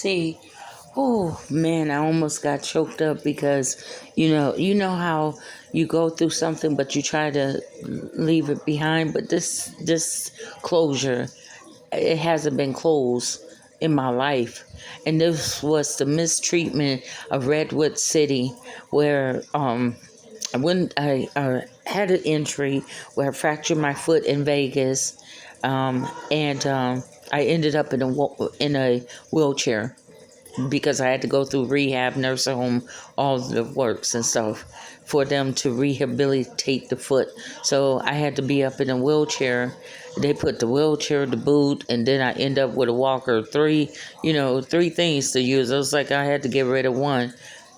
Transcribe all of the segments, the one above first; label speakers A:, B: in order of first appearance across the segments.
A: See, oh man, I almost got choked up because you know how you go through something but you try to leave it behind, but this closure, it hasn't been closed in my life. And this was the mistreatment of Redwood City, where when I had an injury where I fractured my foot in Vegas, and I ended up in a wheelchair because I had to go through rehab, nursing home, all the works and stuff for them to rehabilitate the foot. So I had to be up in a wheelchair. They put the wheelchair, the boot, and then I end up with a walker. Three things to use. It was like I had to get rid of one.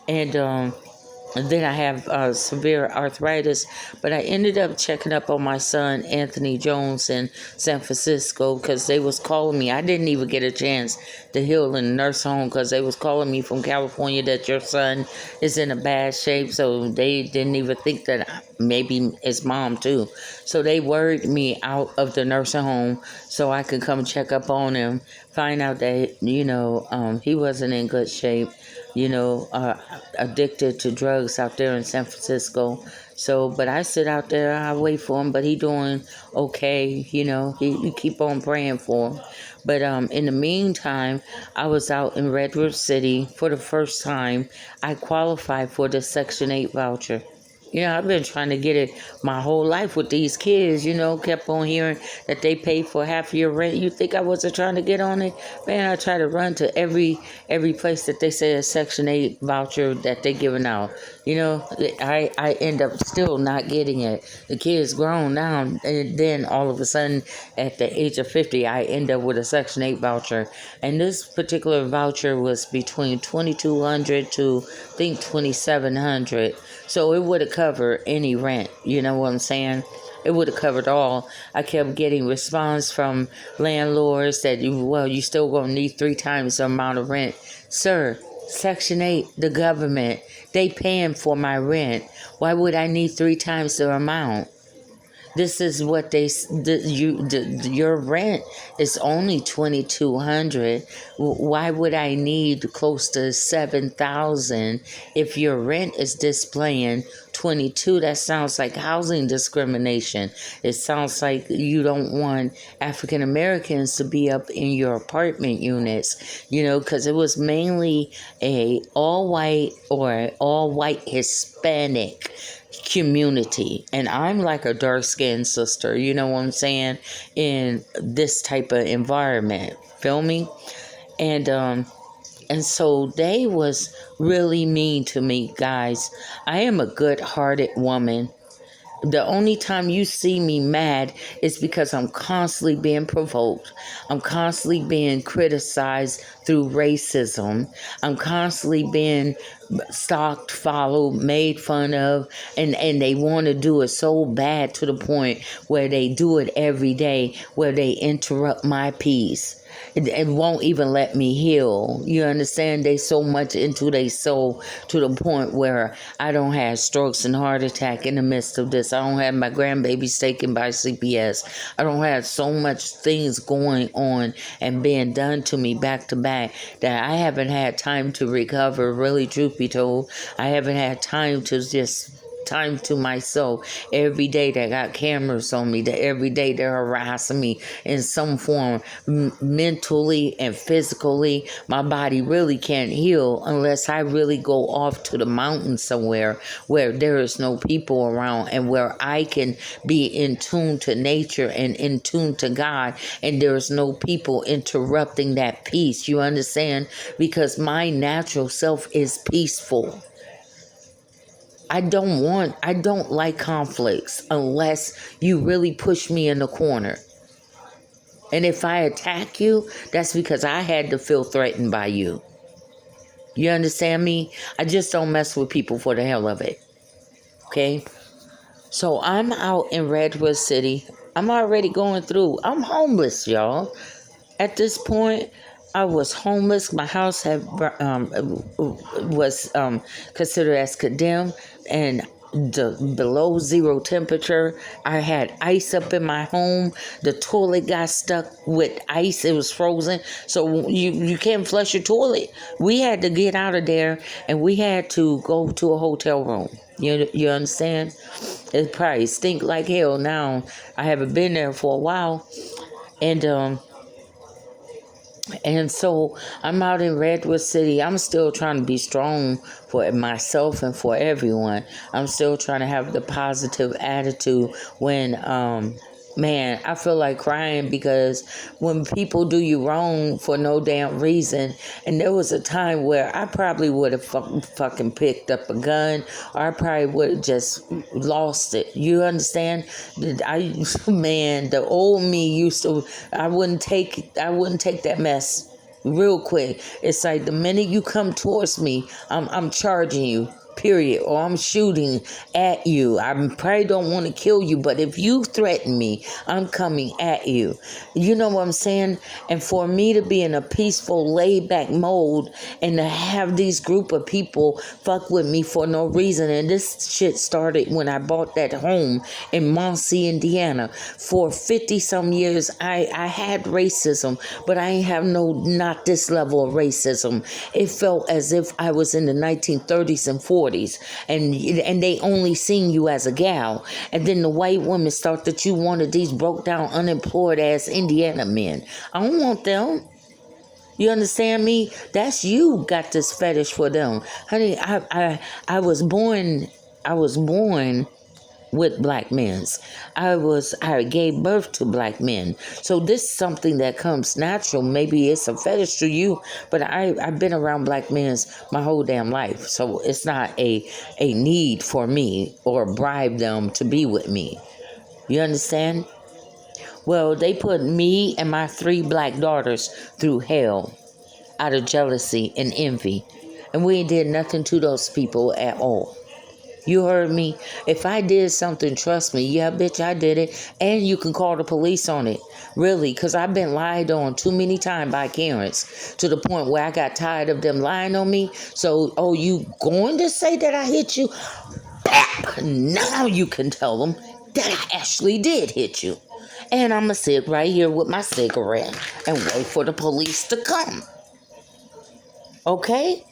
A: And then I have severe arthritis, but I ended up checking up on my son Anthony Jones in San Francisco because they was calling me. I didn't even get a chance to heal in the nurse home because they was calling me from California that your son is in a bad shape. So they didn't even think that maybe his mom too. So they worried me out of the nursing home so I could come check up on him, find out that he wasn't in good shape. Addicted to drugs out there in San Francisco. So, but I sit out there, I wait for him, but he doing okay. You keep on praying for him. But in the meantime, I was out in Redwood City for the first time. I qualified for the Section 8 voucher. I've been trying to get it my whole life with these kids, kept on hearing that they pay for half of your rent. You think I wasn't trying to get on it? Man, I try to run to every place that they say a Section 8 voucher that they giving out. I end up still not getting it. The kids grown now, and then all of a sudden, at the age of 50, I end up with a Section 8 voucher. And this particular voucher was between $2,200 to, I think, $2,700. So it would have covered any rent. You know what I'm saying? It would have covered all. I kept getting response from landlords that, you still going to need 3 times the amount of rent. Sir, Section 8, the government, they paying for my rent. Why would I need 3 times the amount? This is what your rent is only $2,200. Why would I need close to $7,000 if your rent is displaying $22? That sounds like housing discrimination. It sounds like you don't want African Americans to be up in your apartment units. Because it was mainly a all white Hispanic community, and I'm like a dark-skinned sister, you know what I'm saying, in this type of environment. Feel me? And so they was really mean to me, guys. I am a good-hearted woman. The only time you see me mad is because I'm constantly being provoked. I'm constantly being criticized through racism. I'm constantly being stalked, followed, made fun of, and they want to do it so bad to the point where they do it every day, where they interrupt my peace. It won't even let me heal. You understand? They so much into their soul to the point where I don't have strokes and heart attack in the midst of this. I don't have my grandbabies taken by CPS. I don't have so much things going on and being done to me back to back that I haven't had time to recover. Really, truth be told, I haven't had time to myself. Every day they got cameras on me, that every day they're harassing me in some form, mentally and physically. My body really can't heal unless I really go off to the mountains somewhere where there is no people around and where I can be in tune to nature and in tune to God, and there's no people interrupting that peace. You understand? Because my natural self is peaceful. I don't like conflicts unless you really push me in the corner. And if I attack you, that's because I had to feel threatened by you. You understand me? I just don't mess with people for the hell of it. Okay? So I'm out in Redwood City. I'm already going through. I'm homeless, y'all. At this point, I was homeless. My house was considered as condemned, and the below zero temperature. I had ice up in my home. The toilet got stuck with ice. It was frozen. So you can't flush your toilet. We had to get out of there and we had to go to a hotel room. You understand? It probably stink like hell now. I haven't been there for a while. And so I'm out in Redwood City. I'm still trying to be strong for myself and for everyone. I'm still trying to have the positive attitude when, man, I feel like crying because when people do you wrong for no damn reason, and there was a time where I probably would have fucking picked up a gun, or I probably would have just lost it. You understand? Man, the old me used to. I wouldn't take that mess real quick. It's like the minute you come towards me, I'm charging you. Period. Or I'm shooting at you. I probably don't want to kill you, but if you threaten me, I'm coming at you. You know what I'm saying? And for me to be in a peaceful, laid back mode and to have these group of people fuck with me for no reason. And this shit started when I bought that home in Muncie, Indiana. For 50 some years, I had racism, but I ain't have not this level of racism. It felt as if I was in the 1930s and 40s. And they only seen you as a gal, and then the white women thought that you wanted these broke down unemployed ass Indiana men. I don't want them. You understand me? That's you got this fetish for them, honey. I was born with black men. I gave birth to black men. So this is something that comes natural. Maybe it's a fetish to you, but I've been around black men my whole damn life. So it's not a need for me or bribe them to be with me. You understand? Well, they put me and my 3 black daughters through hell out of jealousy and envy. And we did nothing to those people at all. You heard me? If I did something, trust me. Yeah, bitch, I did it. And you can call the police on it. Really, because I've been lied on too many times by Karens to the point where I got tired of them lying on me. So, oh, you going to say that I hit you? Bap! Now you can tell them that I actually did hit you. And I'm going to sit right here with my cigarette and wait for the police to come. Okay?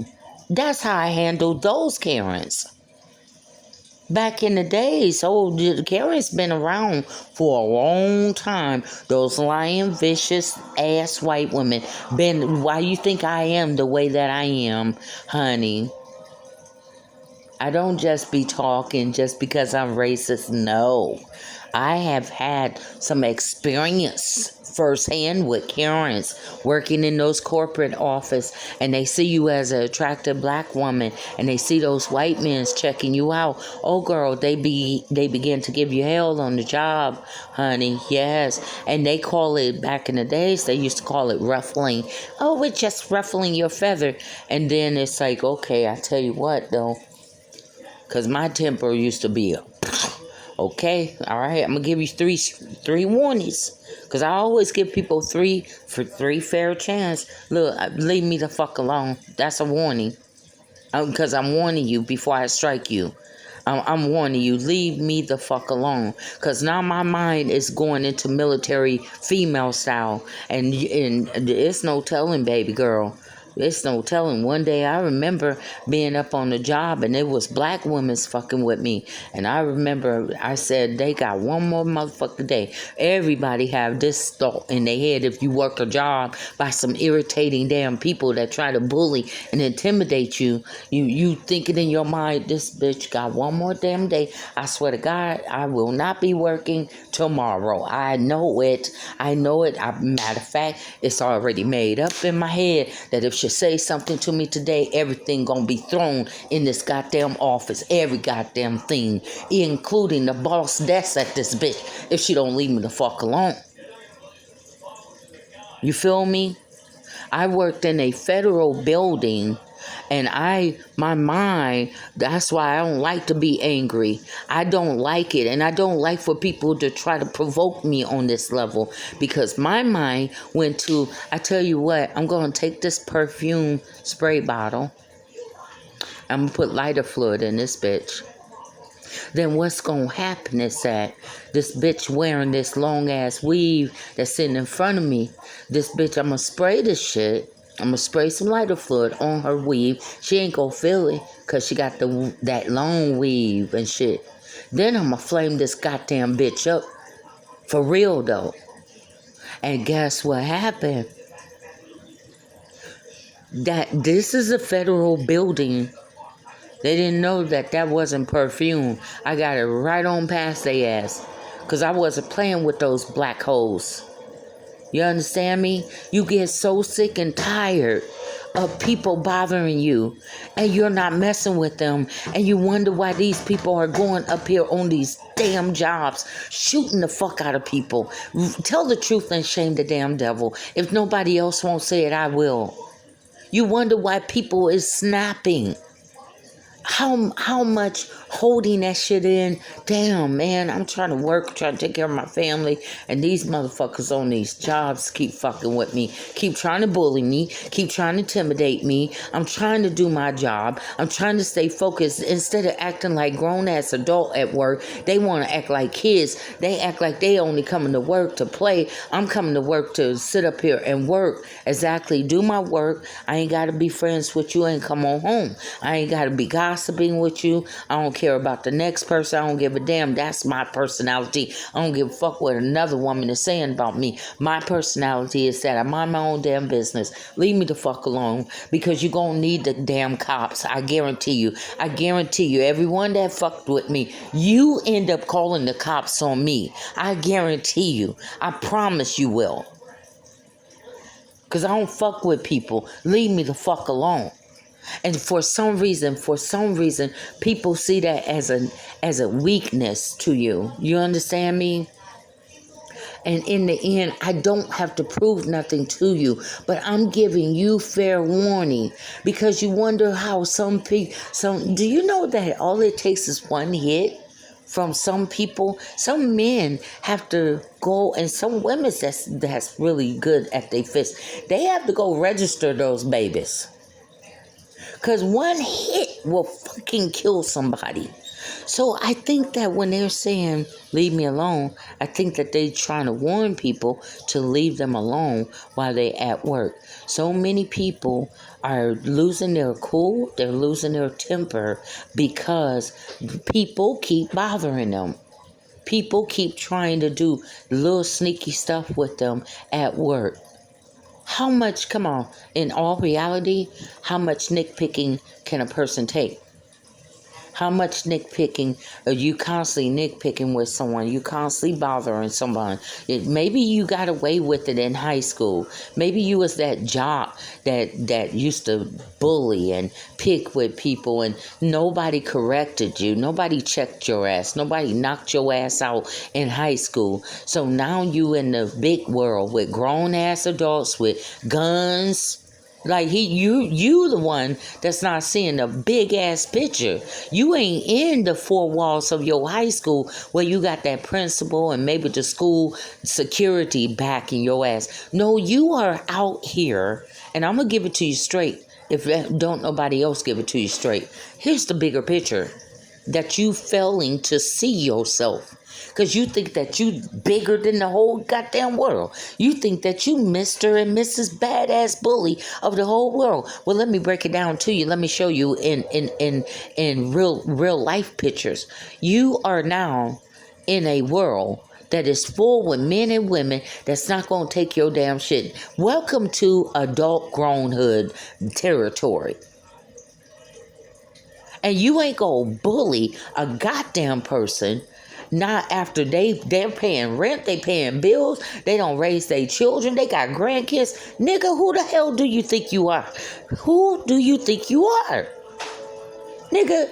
A: That's how I handled those Karens. Back in the days, Karen's been around for a long time. Those lying, vicious ass white women. Why you think I am the way that I am, honey? I don't just be talking just because I'm racist. No. I have had some experience firsthand with Karens working in those corporate office, and they see you as an attractive black woman, and they see those white men checking you out. Oh, girl, they begin to give you hell on the job, honey. Yes, and they call it, back in the days, they used to call it ruffling. Oh, we're just ruffling your feather, and then it's like, okay, I tell you what though, because my temper used to be a okay, all right, I'm going to give you three warnings. Because I always give people three fair chance. Look, leave me the fuck alone. That's a warning. Because I'm warning you before I strike you. I'm warning you, leave me the fuck alone. Because now my mind is going into military female style. And it's no telling, baby girl. It's no telling. One day I remember being up on the job and it was black women fucking with me. And I remember I said, they got one more motherfucking day. Everybody have this thought in their head if you work a job by some irritating damn people that try to bully and intimidate you. You thinking in your mind, this bitch got one more damn day. I swear to God, I will not be working tomorrow. I know it. Matter of fact, it's already made up in my head that if she say something to me today, everything gonna be thrown in this goddamn office. Every goddamn thing, including the boss desk at this bitch, if she don't leave me the fuck alone. You feel me? I worked in a federal building, and my mind, that's why I don't like to be angry. I don't like it, and I don't like for people to try to provoke me on this level, because my mind went to, I tell you what, I'm going to take this perfume spray bottle. I'm going to put lighter fluid in this bitch. then what's going to happen is that this bitch wearing this long ass weave that's sitting in front of me, this bitch, I'm going to spray this shit. I'm going to spray some lighter fluid on her weave. She ain't going to feel it because she got that long weave and shit. Then I'm going to flame this goddamn bitch up. For real, though. And guess what happened? That this is a federal building. They didn't know that wasn't perfume. I got it right on past their ass. Because I wasn't playing with those black holes. You understand me? You get so sick and tired of people bothering you. And you're not messing with them. And you wonder why these people are going up here on these damn jobs. Shooting the fuck out of people. Tell the truth and shame the damn devil. If nobody else won't say it, I will. You wonder why people is snapping. How much holding that shit in? Damn, man, I'm trying to work, trying to take care of my family, and these motherfuckers on these jobs keep fucking with me, keep trying to bully me, keep trying to intimidate me. I'm trying to do my job. I'm trying to stay focused. Instead of acting like grown-ass adult at work, they want to act like kids. They act like they only coming to work to play. I'm coming to work to sit up here and work. Exactly, do my work. I ain't got to be friends with you and come on home. I ain't got to be gossiping with you. I don't care about the next person. I don't give a damn. That's my personality. I don't give a fuck what another woman is saying about me. My personality is that I mind my own damn business. Leave me the fuck alone, because you're going to need the damn cops. I guarantee you. I guarantee you. Everyone that fucked with me, you end up calling the cops on me. I guarantee you. I promise you will. Because I don't fuck with people. Leave me the fuck alone. And for some reason, people see that as a weakness to you. You understand me? And in the end, I don't have to prove nothing to you, but I'm giving you fair warning, because you wonder how do you know that all it takes is one hit from some people? Some men have to go, and some women that's really good at their fists, they have to go register those babies. Because one hit will fucking kill somebody. So I think that when they're saying, leave me alone, I think that they're trying to warn people to leave them alone while they're at work. So many people are losing their cool, they're losing their temper, because people keep bothering them. People keep trying to do little sneaky stuff with them at work. How much, come on, in all reality, how much nitpicking can a person take? How much nitpicking are you constantly nitpicking with someone? You constantly bothering someone. Maybe you got away with it in high school. Maybe you was that jock that used to bully and pick with people, and nobody corrected you. Nobody checked your ass. Nobody knocked your ass out in high school. So now you in the big world with grown ass adults with guns. Like you the one that's not seeing the big ass picture. You ain't in the four walls of your high school where you got that principal and maybe the school security backing your ass. No, you are out here, and I'm gonna give it to you straight. If don't nobody else give it to you straight. Here's the bigger picture that you failing to see yourself. Because you think that you bigger than the whole goddamn world. You think that you Mr. and Mrs. Badass Bully of the whole world. Well, let me break it down to you. Let me show you in real life pictures. You are now in a world that is full with men and women that's not going to take your damn shit. Welcome to adult grownhood territory. And you ain't going to bully a goddamn person. Not after they're paying rent, they paying bills, they don't raise their children, they got grandkids. Nigga, who the hell do you think you are? Who do you think you are? Nigga,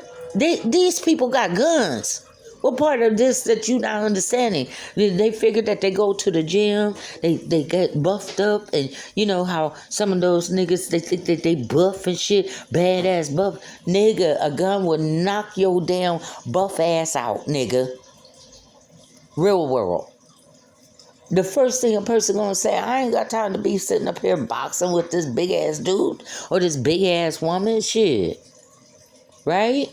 A: these people got guns. What part of this that you not understanding? They figure that they go to the gym, they get buffed up, and you know how some of those niggas, they think that they buff and shit, badass buff. Nigga, a gun will knock your damn buff ass out, nigga. Real world. The first thing a person gonna say, I ain't got time to be sitting up here boxing with this big ass dude or this big ass woman. Shit. Right?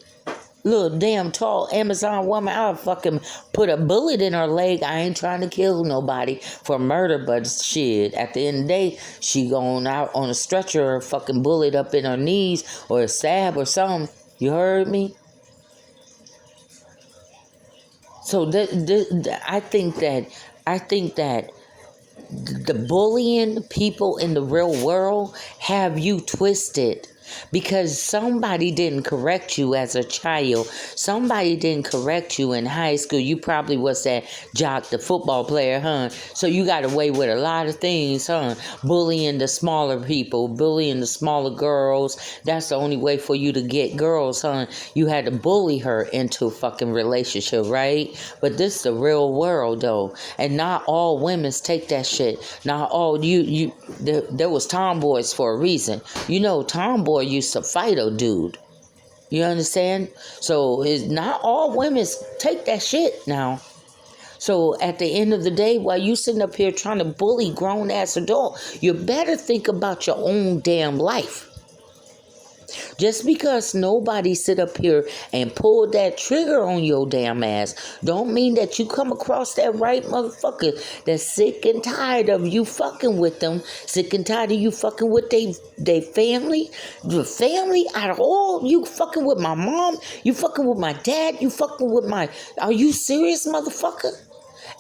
A: little damn tall Amazon woman, I'll fucking put a bullet in her leg. I ain't trying to kill nobody for murder, but shit, at the end of the day, she going out on a stretcher or a fucking bullet up in her knees or a stab or something. You heard me? So I think that the bullying people in the real world have you twisted because somebody didn't correct you as a child. Somebody didn't correct you in high school. You probably was that jock, the football player, huh? So you got away with a lot of things, huh? Bullying the smaller people, bullying the smaller girls. That's the only way for you to get girls, huh? You had to bully her into a fucking relationship, right? But this is the real world, though. And not all women take that shit. Not all there was tomboys for a reason. You know, tomboy used to fight a dude. You understand? So it's not all women take that shit now. So at the end of the day, while you sitting up here trying to bully grown ass adult, you better think about your own damn life. Just because nobody sit up here and pull that trigger on your damn ass, don't mean that you come across that right motherfucker that's sick and tired of you fucking with them, sick and tired of you fucking with they family. The family out of all, you fucking with my mom, you fucking with my dad, you fucking with my, are you serious, motherfucker?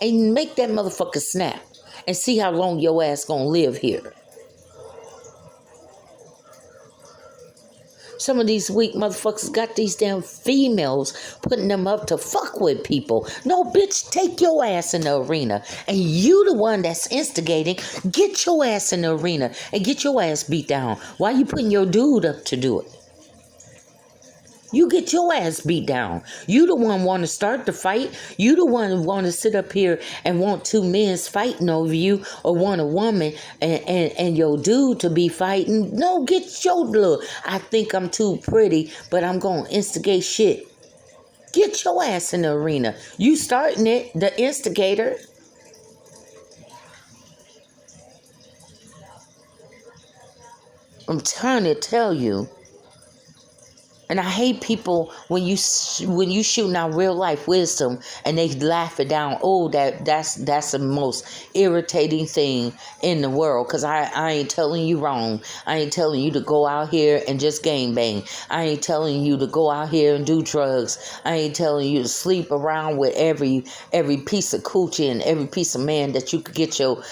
A: And make that motherfucker snap and see how long your ass gonna live here. Some of these weak motherfuckers got these damn females putting them up to fuck with people. No, bitch, take your ass in the arena. And you the one that's instigating, get your ass in the arena and get your ass beat down. Why you putting your dude up to do it? You get your ass beat down. You the one want to start the fight. You the one want to sit up here and want two men fighting over you or want a woman and your dude to be fighting. No, get your look. I think I'm too pretty, but I'm going to instigate shit. Get your ass in the arena. You starting it, the instigator. I'm trying to tell you. And I hate people when you shooting out real life wisdom and they laugh it down. Oh, that's the most irritating thing in the world. Cause I ain't telling you wrong. I ain't telling you to go out here and just gang bang. I ain't telling you to go out here and do drugs. I ain't telling you to sleep around with every piece of coochie and every piece of man that you could get your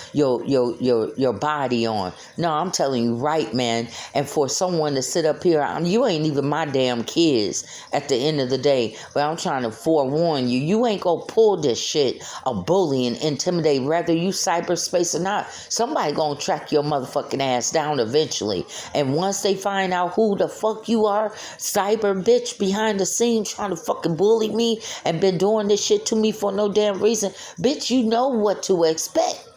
A: body on. No, I'm telling you right, man. And for someone to sit up here, you ain't even my damn kids at the end of the day, but I'm trying to forewarn you, you ain't gonna pull this shit of bullying, intimidate, whether you cyberspace or not. Somebody gonna track your motherfucking ass down eventually, and once they find out who the fuck you are, cyber bitch behind the scenes trying to fucking bully me and been doing this shit to me for no damn reason, bitch, you know what to expect.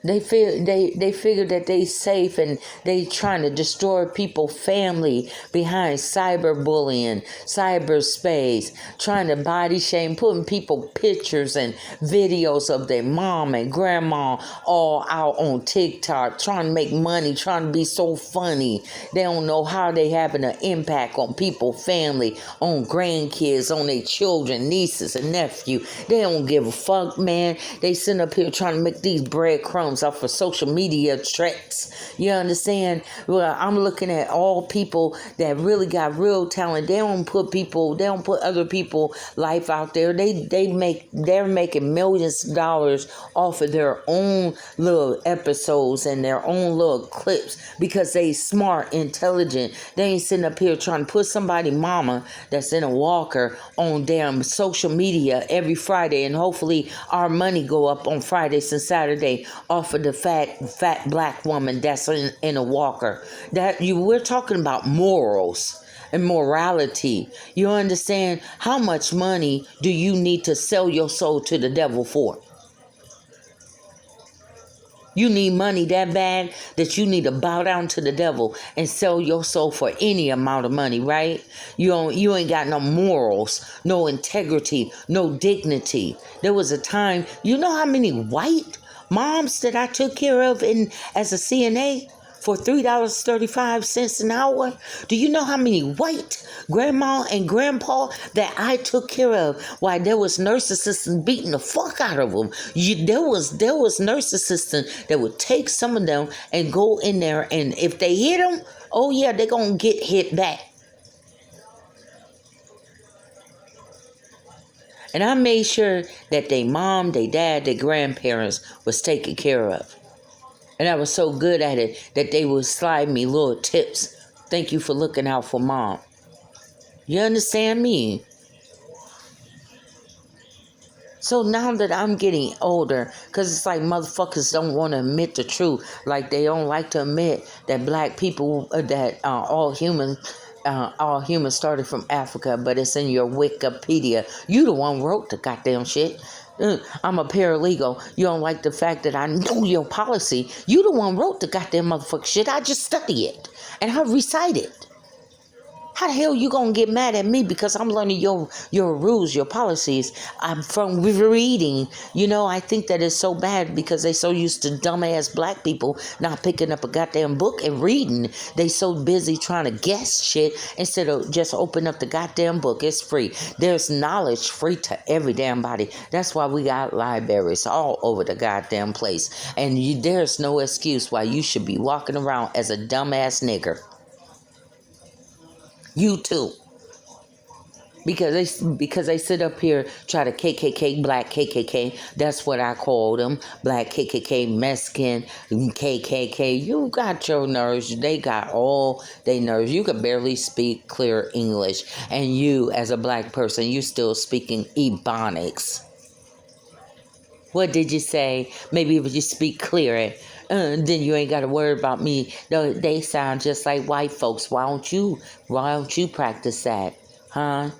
A: They figure that they safe and they trying to destroy people's family behind cyberbullying, cyberspace, trying to body shame, putting people pictures and videos of their mom and grandma all out on TikTok, trying to make money, trying to be so funny. They don't know how they having an impact on people's family, on grandkids, on their children, nieces and nephew. They don't give a fuck, man. They sitting up here trying to make these breadcrumbs off of social media tricks. You understand? Well, I'm looking at all people that really got real talent. They don't put other people life out there. They're making millions of dollars off of their own little episodes and their own little clips because they smart, intelligent. They ain't sitting up here trying to put somebody mama that's in a walker on damn social media every Friday, and hopefully our money go up on Fridays and Saturday off of the fat black woman that's in a walker. We're talking about morals and morality. You understand? How much money do you need to sell your soul to the devil for? You need money that bad that you need to bow down to the devil and sell your soul for any amount of money, right? You ain't got no morals, no integrity, no dignity. There was a time, you know how many white Moms that I took care of in as a CNA for $3.35 an hour. Do you know how many white grandma and grandpa that I took care of? Why, there was nurse assistants beating the fuck out of them. There was nurse assistants that would take some of them and go in there, and if they hit them, oh yeah, they're gonna get hit back. And I made sure that their mom, their dad, their grandparents was taken care of. And I was so good at it that they would slide me little tips. Thank you for looking out for mom. You understand me? So now that I'm getting older, because it's like motherfuckers don't want to admit the truth. Like they don't like to admit that black people, that all humans started from Africa, but it's in your Wikipedia. You the one wrote the goddamn shit. I'm a paralegal. You don't like the fact that I know your policy. You the one wrote the goddamn motherfucking shit. I just study it. And I recite it. How the hell you gonna get mad at me because I'm learning your rules, your policies? I'm from reading. I think that is so bad because they so used to dumbass black people not picking up a goddamn book and reading. They so busy trying to guess shit instead of just open up the goddamn book. It's free. There's knowledge free to every damn body. That's why we got libraries all over the goddamn place. And there's no excuse why you should be walking around as a dumbass nigger. You too. Because they sit up here, try to KKK, black KKK. That's what I call them. Black KKK, Mexican, KKK. You got your nerves. They got all their nerves. You could barely speak clear English. And you, as a black person, you still speaking Ebonics. What did you say? Maybe if you speak clearer, then you ain't got to worry about me. No, they sound just like white folks. Why don't you practice that? Huh?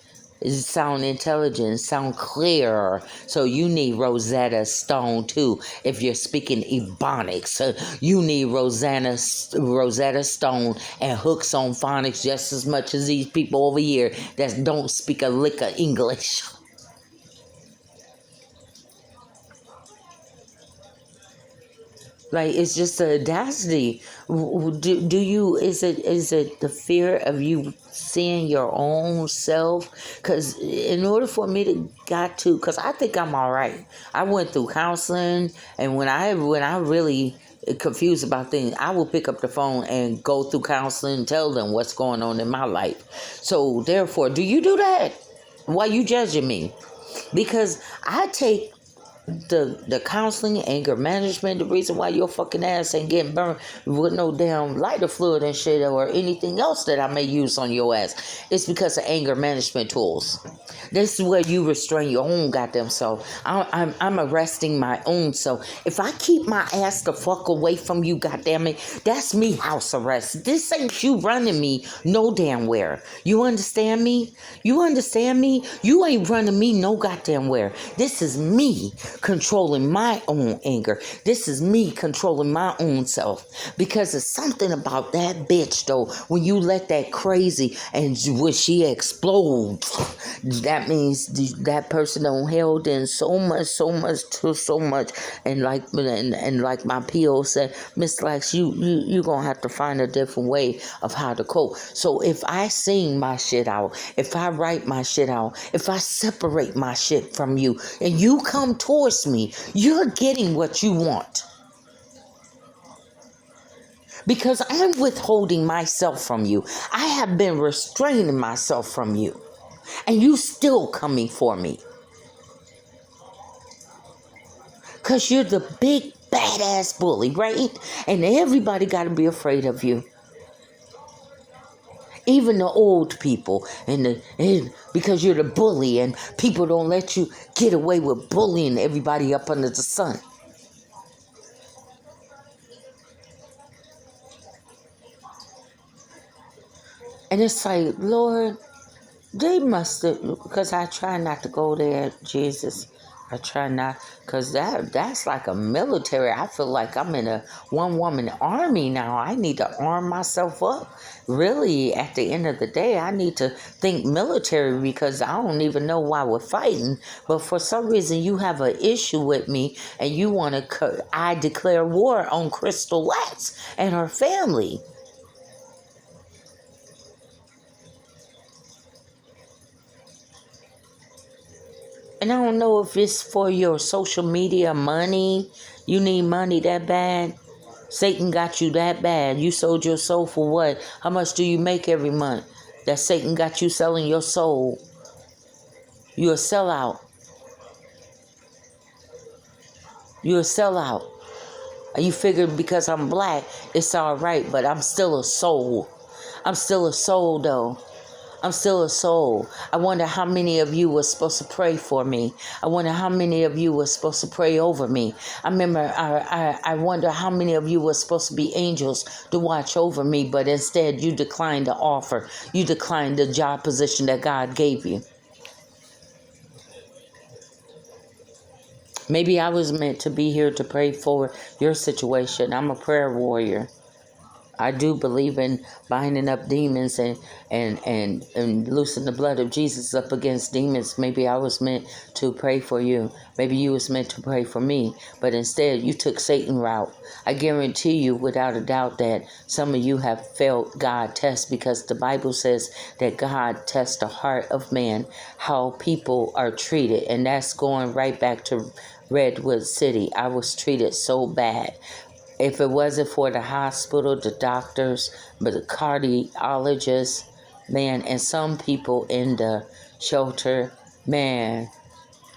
A: It sound intelligent, sound clearer. So you need Rosetta Stone too. If you're speaking Ebonics, you need Rosetta Stone and hooks on phonics just as much as these people over here that don't speak a lick of English. Like, it's just the audacity. Is it the fear of you seeing your own self? Because in order for me to because I think I'm all right. I went through counseling, and when I really confused about things, I will pick up the phone and go through counseling and tell them what's going on in my life. So therefore, do you do that? Why you judging me? Because I take the counseling, anger management, the reason why your fucking ass ain't getting burned with no damn lighter fluid and shit or anything else that I may use on your ass, it's because of anger management tools. This is where you restrain your own goddamn self. I'm arresting my own self. If I keep my ass the fuck away from you, goddamn it, that's me house arrest. This ain't you running me no damn where. You understand me? You understand me? You ain't running me no goddamn where. This is me controlling my own anger. This is me controlling my own self. Because it's something about that bitch though, when you let that crazy and when she explodes, that means that person don't held in so much, and like my PO said, Miss Lax, you gonna have to find a different way of how to cope. So if I sing my shit out, if I write my shit out, if I separate my shit from you, and you come towards me, you're getting what you want. Because I'm withholding myself from you. I have been restraining myself from you. And you still coming for me. Because you're the big badass bully, right? And everybody got to be afraid of you. Even the old people. And because you're the bully and people don't let you get away with bullying everybody up under the sun. And it's like, Lord, they must have, because I try not to go there, Jesus. I try not, because that's like a military. I feel like I'm in a one-woman army now. I need to arm myself up. Really, at the end of the day, I need to think military because I don't even know why we're fighting. But for some reason, you have an issue with me and you want to, I declare war on Crystal Letts and her family. And I don't know if it's for your social media money. You need money that bad. Satan got you that bad. You sold your soul for what? How much do you make every month? That Satan got you selling your soul. You're a sellout. You're a sellout. And you figured because I'm black, it's all right, but I'm still a soul. I'm still a soul, though. I'm still a soul. I wonder how many of you were supposed to pray for me. I wonder how many of you were supposed to pray over me. I wonder how many of you were supposed to be angels to watch over me, but instead you declined the offer. You declined the job position that God gave you. Maybe I was meant to be here to pray for your situation. I'm a prayer warrior. I do believe in binding up demons and loosing the blood of Jesus up against demons. Maybe I was meant to pray for you. Maybe you was meant to pray for me. But instead, you took Satan route. I guarantee you, without a doubt, that some of you have failed God tests because the Bible says that God tests the heart of man, how people are treated. And that's going right back to Redwood City. I was treated so bad. If it wasn't for the hospital, the doctors, but the cardiologists, man, and some people in the shelter, man,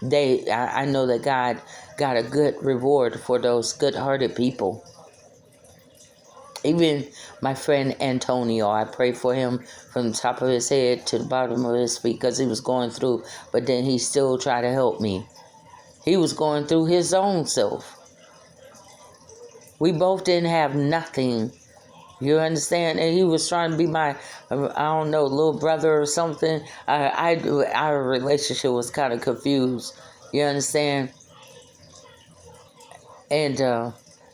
A: I know that God got a good reward for those good-hearted people. Even my friend Antonio, I prayed for him from the top of his head to the bottom of his feet because he was going through, but then he still tried to help me. He was going through his own self. We both didn't have nothing. You understand? And he was trying to be my, I don't know, little brother or something. Our relationship was kind of confused. You understand? And,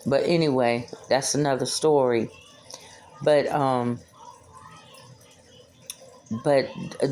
A: but anyway, that's another story. But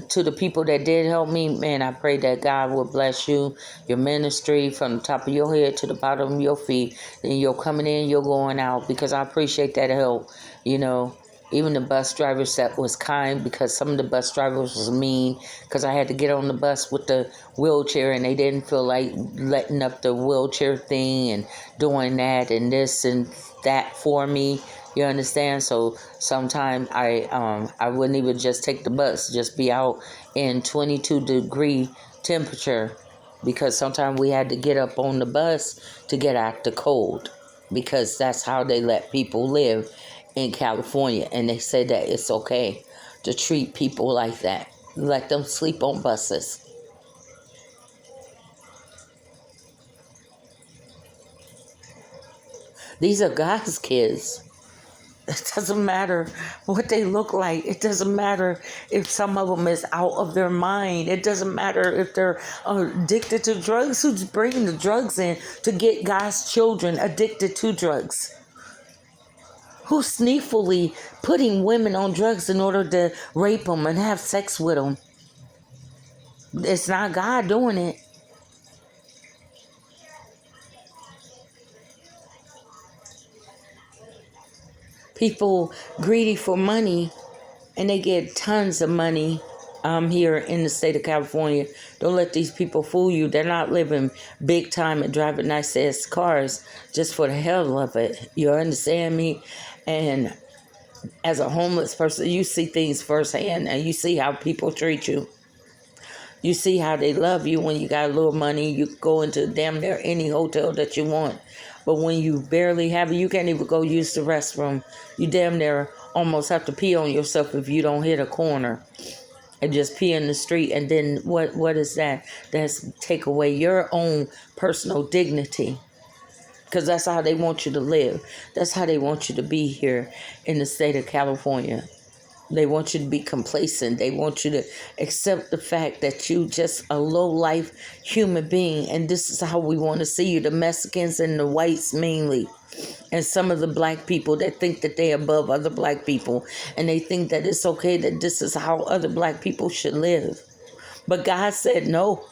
A: to the people that did help me, man, I pray that God will bless you, your ministry from the top of your head to the bottom of your feet. And you're coming in, you're going out, because I appreciate that help. You know, even the bus drivers that was kind, because some of the bus drivers was mean, because I had to get on the bus with the wheelchair and they didn't feel like letting up the wheelchair thing and doing that and this and that for me. You understand? So sometimes I wouldn't even just take the bus, just be out in 22-degree temperature, because sometimes we had to get up on the bus to get out the cold, because that's how they let people live in California. And they say that it's okay to treat people like that. Let them sleep on buses. These are God's kids. It doesn't matter what they look like. It doesn't matter if some of them is out of their mind. It doesn't matter if they're addicted to drugs. Who's bringing the drugs in to get God's children addicted to drugs? Who's sneakily putting women on drugs in order to rape them and have sex with them? It's not God doing it. People greedy for money, and they get tons of money here in the state of California. Don't let these people fool you. They're not living big time and driving nice ass cars just for the hell of it. You understand me? And as a homeless person, you see things firsthand, and you see how people treat you. You see how they love you when you got a little money. You go into damn near any hotel that you want. But when you barely have it, you can't even go use the restroom. You damn near almost have to pee on yourself if you don't hit a corner and just pee in the street. And then what is that? That's take away your own personal dignity. Because that's how they want you to live. That's how they want you to be here in the state of California. They want you to be complacent. They want you to accept the fact that you just a low life human being. And this is how we want to see you, the Mexicans and the whites mainly. And some of the black people that think that they're above other black people. And they think that it's okay that this is how other black people should live. But God said no.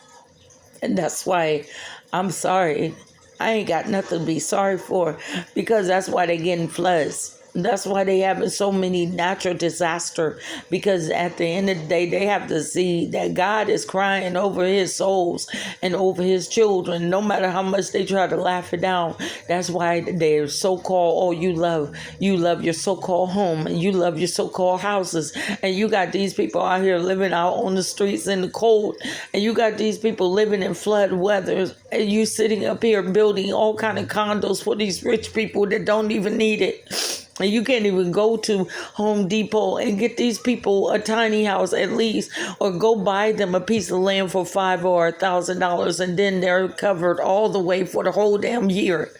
A: And that's why I'm sorry. I ain't got nothing to be sorry for, because that's why they getting floods. That's why they having so many natural disaster, because at the end of the day, they have to see that God is crying over his souls and over his children, no matter how much they try to laugh it down. That's why they're so-called, oh, you love your so-called home, and you love your so-called houses, and you got these people out here living out on the streets in the cold, and you got these people living in flood weather, and you sitting up here building all kind of condos for these rich people that don't even need it. And you can't even go to Home Depot and get these people a tiny house at least, or go buy them a piece of land for $500 or $1,000, and then they're covered all the way for the whole damn year.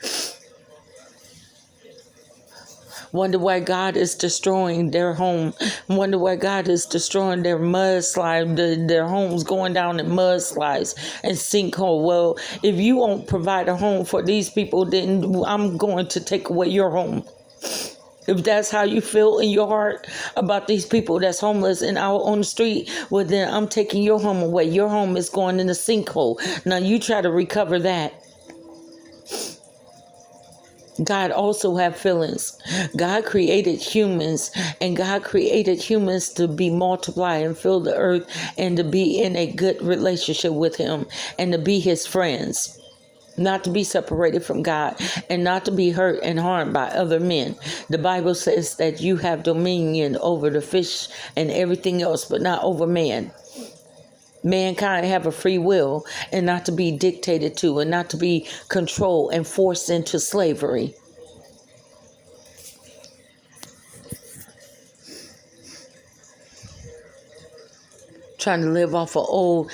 A: Wonder why God is destroying their home. Wonder why God is destroying their mudslide, their homes going down in mudslides and sinkhole. Well, if you won't provide a home for these people, then I'm going to take away your home. If that's how you feel in your heart about these people that's homeless and out on the street, well, then I'm taking your home away. Your home is going in the sinkhole. Now you try to recover that. God also have feelings. God created humans, and God created humans to be multiply and fill the earth, and to be in a good relationship with him, and to be his friends. Not to be separated from God, and not to be hurt and harmed by other men. The Bible says that you have dominion over the fish and everything else, but not over man. Mankind have a free will, and not to be dictated to, and not to be controlled and forced into slavery. Trying to live off of old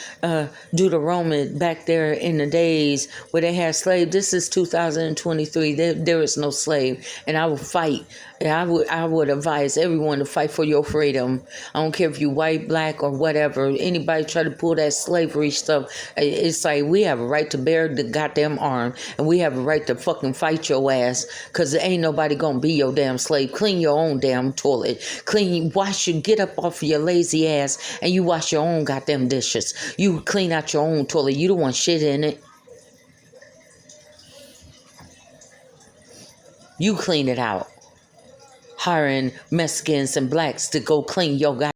A: Deuteronomy back there in the days where they had slaves. This is 2023. There is no slave, and I will fight. I would advise everyone to fight for your freedom. I don't care if you white, black, or whatever. Anybody try to pull that slavery stuff, it's like we have a right to bear the goddamn arm, and we have a right to fucking fight your ass, because there ain't nobody gonna be your damn slave. Clean your own damn toilet. Get up off of your lazy ass, and you wash your own goddamn dishes. You clean out your own toilet. You don't want shit in it. You clean it out. Hiring Mexicans and blacks to go clean your goddamn